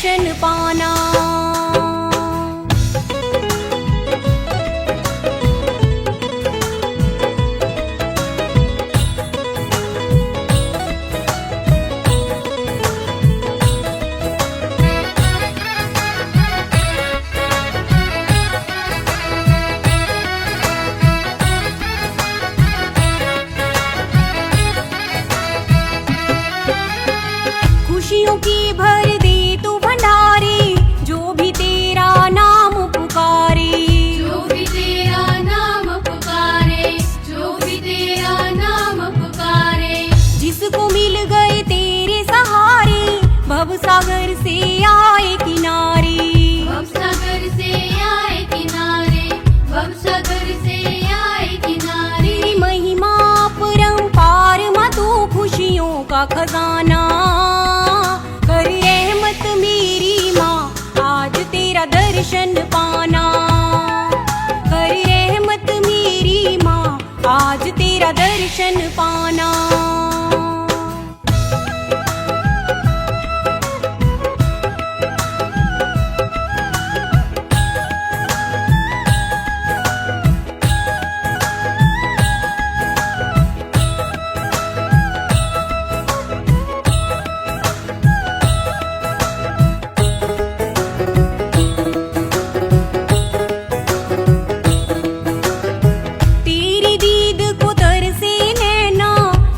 दर्शन पाना। खुशियों की भर दे तू भंडारी, जो भी तेरा नाम पुकारे, जो भी तेरा नाम पुकारे, जो भी तेरा नाम पुकारे। जिसको मिल गए तेरे सहारे, भव सागर से आए किनारे, भव सागर से आए किनारे, भव सागर से आए किनारे। तेरी महिमा परंपार माँ तू खुशियों का खजाना। कर रहमत मेरी माँ आज तेरा दर्शन पाना। कर रहमत मेरी माँ आज तेरा दर्शन पाना।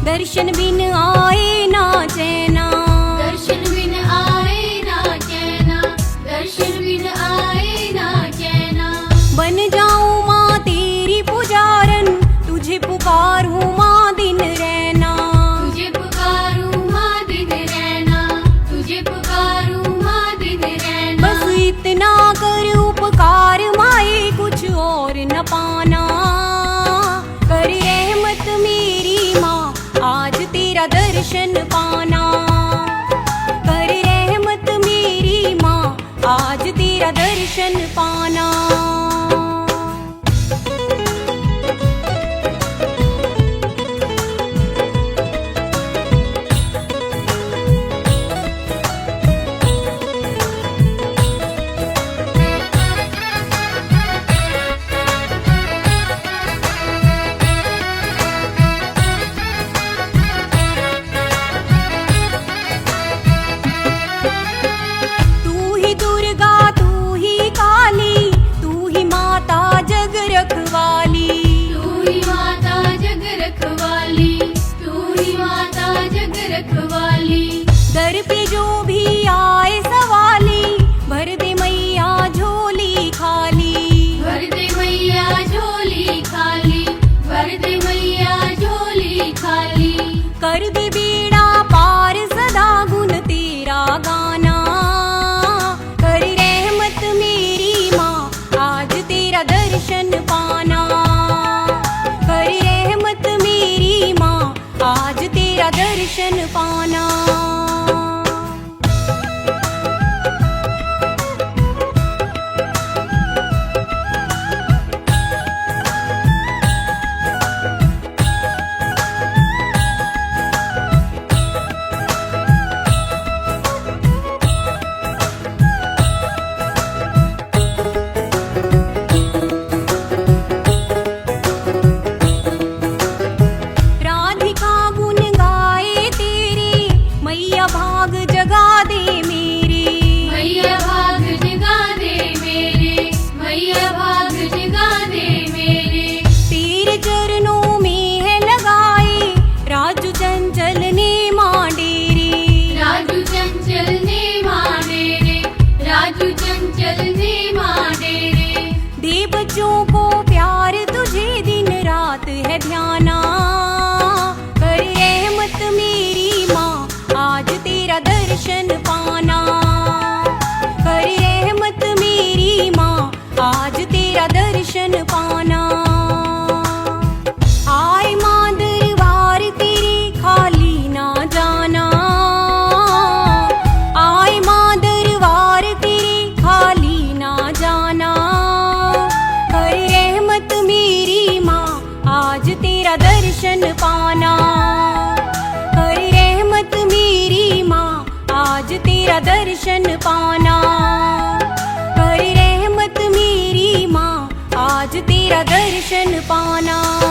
दर्शन बिन आए ना चैना, दर्शन बिन आए ना चैना, दर्शन बिन आए ना चैना। बन जाऊं माँ तेरी पुजारन, तुझे पुकारूं माँ दिन रहना। तुझे पुकारूं माँ दिन रहना, तुझे पुकारूं माँ दिन रहना। बस इतना कर उपकार माए कुछ और न पाना। कर रहमत मेरी माँ आज तेरा दर्शन पाना। कर रहमत मेरी माँ आज तेरा दर्शन पाना। रखवाली तू ही माता जग रखवाली, तू ही माता जग रखवाली। दर पे जो भी आए सवाली, भर दे मैया झोली खाली। भर दे मैया झोली खाली, भर दे मैया झोली खाली। कर दे बेड़ा पार सदा गुण तेरा गाना। कर रहमत मेरी माँ आज तेरा दर्शन पाना। कर रहमत मेरी माँ आज तेरा दर्शन पाना। बच्चों को प्यार तुझे दिन रात है ध्याना। कर रहमत मेरी माँ आज तेरा दर्शन पाना। कर रहमत मेरी माँ आज तेरा दर्शन पाना। आए माँ दरबार तेरे खाली ना जाना। आए माँ दरबार तेरे खाली ना जाना। कर दर्शन पाना। कर रहमत मेरी माँ आज तेरा दर्शन पाना।